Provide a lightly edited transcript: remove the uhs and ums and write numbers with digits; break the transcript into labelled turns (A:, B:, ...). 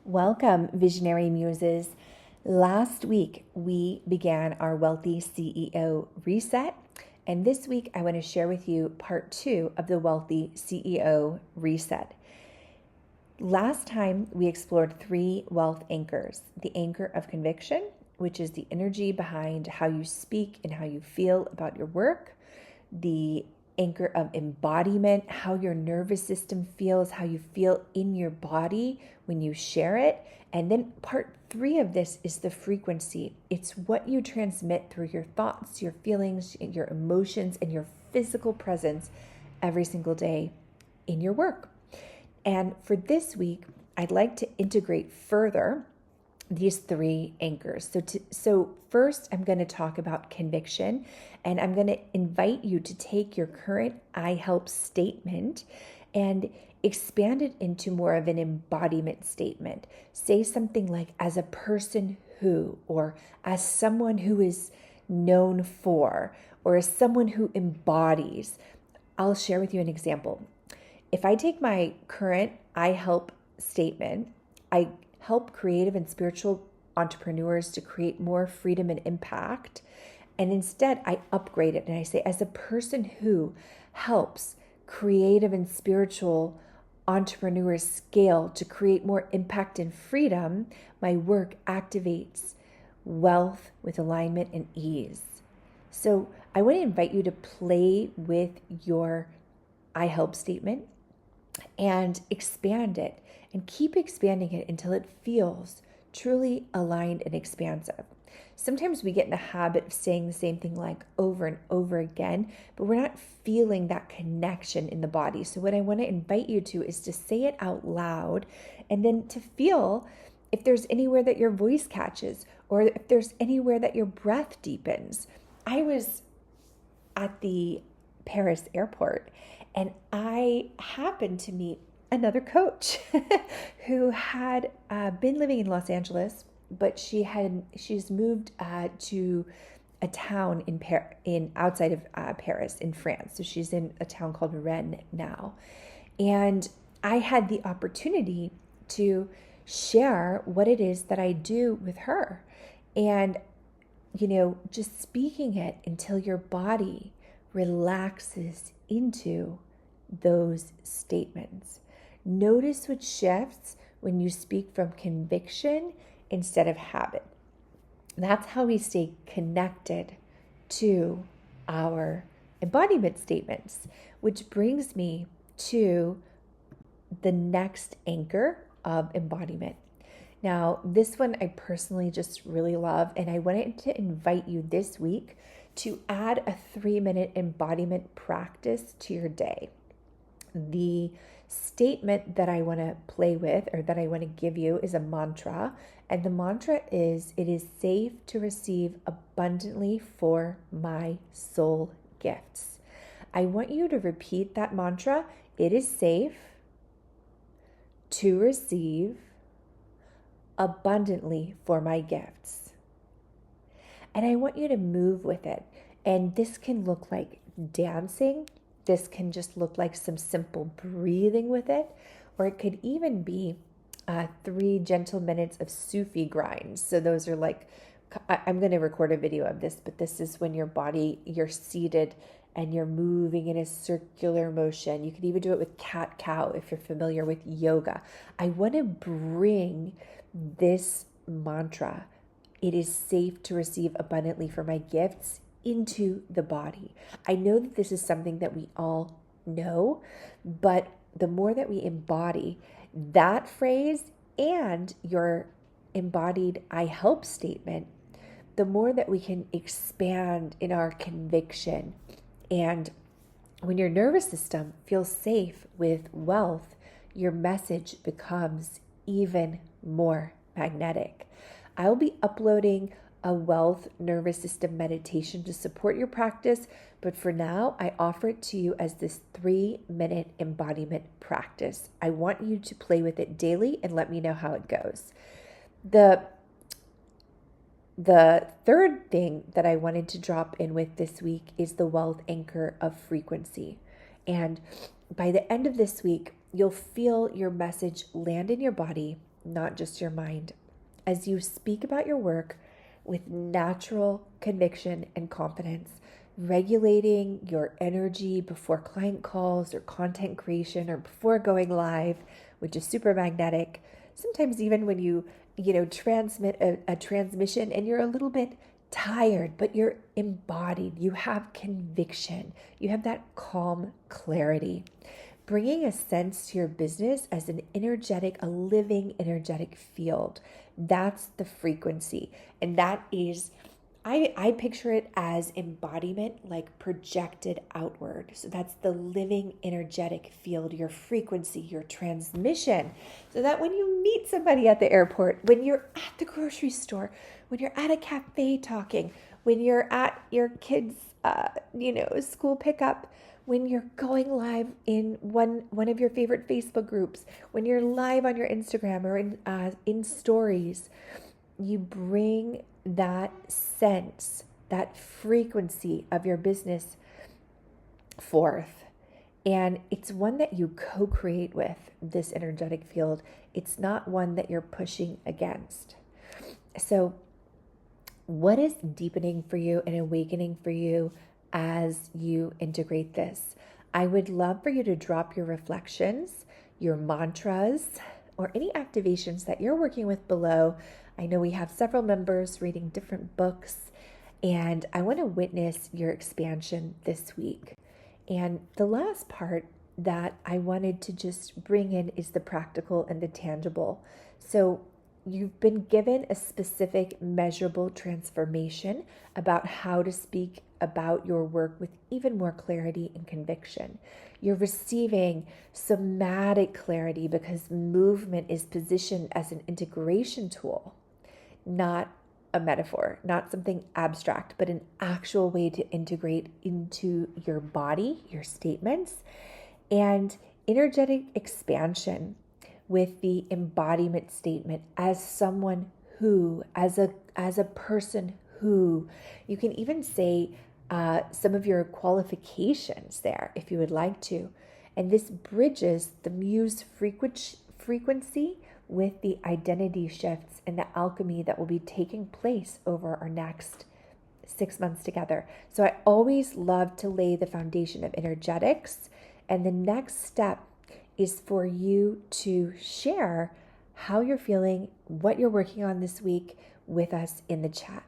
A: Welcome, visionary muses. Last week, we began our Wealthy CEO reset, and this week, I want to share with you part 2 of the Wealthy CEO reset. Last time, we explored 3 wealth anchors: the anchor of conviction, which is the energy behind how you speak and how you feel about your work; the anchor of embodiment, how your nervous system feels, how you feel in your body when you share it. And then part 3 of this is the frequency. It's what you transmit through your thoughts, your feelings, your emotions, and your physical presence every single day in your work. And for this week, I'd like to integrate further these 3 anchors. So first, I'm going to talk about conviction, and I'm going to invite you to take your current I help statement and expand it into more of an embodiment statement. Say something like, as a person who, or as someone who is known for, or as someone who embodies. I'll share with you an example. If I take my current I help statement, I help creative and spiritual entrepreneurs to create more freedom and impact. And instead, I upgrade it and I say, as a person who helps creative and spiritual entrepreneurs scale to create more impact and freedom, my work activates wealth with alignment and ease. So I want to invite you to play with your I help statement and expand it, and keep expanding it until it feels truly aligned and expansive. Sometimes we get in the habit of saying the same thing like over and over again, but we're not feeling that connection in the body. So what I want to invite you to is to say it out loud, and then to feel if there's anywhere that your voice catches, or if there's anywhere that your breath deepens. I was at the Paris airport, and I happened to meet another coach who had been living in Los Angeles, but she's moved to a town in outside of Paris in France. So she's in a town called Rennes now, and I had the opportunity to share what it is that I do with her, and just speaking it until your body relaxes into those statements. Notice what shifts when you speak from conviction instead of habit. That's how we stay connected to our embodiment statements, which brings me to the next anchor of embodiment. Now, this one I personally just really love, and I wanted to invite you this week to add a 3-minute embodiment practice to your day. The statement that I want to play with, or that I want to give you, is a mantra. And the mantra is, it is safe to receive abundantly for my soul gifts. I want you to repeat that mantra. It is safe to receive abundantly for my gifts. And I want you to move with it. And this can look like dancing. This can just look like some simple breathing with it. Or it could even be 3 gentle minutes of Sufi grinds. So those are like, I'm going to record a video of this, but this is when you're seated and you're moving in a circular motion. You could even do it with cat-cow if you're familiar with yoga. I want to bring this mantra, it is safe to receive abundantly for my gifts, into the body. I know that this is something that we all know, but the more that we embody that phrase and your embodied I help statement, the more that we can expand in our conviction. And when your nervous system feels safe with wealth, your message becomes even more magnetic. I'll be uploading a wealth nervous system meditation to support your practice, but for now, I offer it to you as this 3-minute embodiment practice. I want you to play with it daily and let me know how it goes. The third thing that I wanted to drop in with this week is the wealth anchor of frequency. And by the end of this week, you'll feel your message land in your body. not just your mind. As you speak about your work with natural conviction and confidence, regulating your energy before client calls or content creation or before going live, which is super magnetic. Sometimes even when you transmit a transmission and you're a little bit tired, but you're embodied, you have conviction, you have that calm clarity. Bringing a sense to your business as a living energetic field. That's the frequency. And that is, I picture it as embodiment, like projected outward. So that's the living energetic field, your frequency, your transmission. So that when you meet somebody at the airport, when you're at the grocery store, when you're at a cafe talking, when you're at your kids' school pickup, when you're going live in one of your favorite Facebook groups, when you're live on your Instagram or in stories, you bring that sense, that frequency of your business forth. And it's one that you co-create with this energetic field. It's not one that you're pushing against. So what is deepening for you and awakening for you as you integrate this? I would love for you to drop your reflections, your mantras, or any activations that you're working with below. I know we have several members reading different books, and I want to witness your expansion this week. And the last part that I wanted to just bring in is the practical and the tangible. So you've been given a specific measurable transformation about how to speak about your work with even more clarity and conviction. You're receiving somatic clarity because movement is positioned as an integration tool, not a metaphor, not something abstract, but an actual way to integrate into your body, your statements, and energetic expansion with the embodiment statement as someone who, as a person who. You can even say some of your qualifications there if you would like to. And this bridges the MUSE frequency with the identity shifts and the alchemy that will be taking place over our next 6 months together. So I always love to lay the foundation of energetics. And the next step is for you to share how you're feeling, what you're working on this week with us in the chat.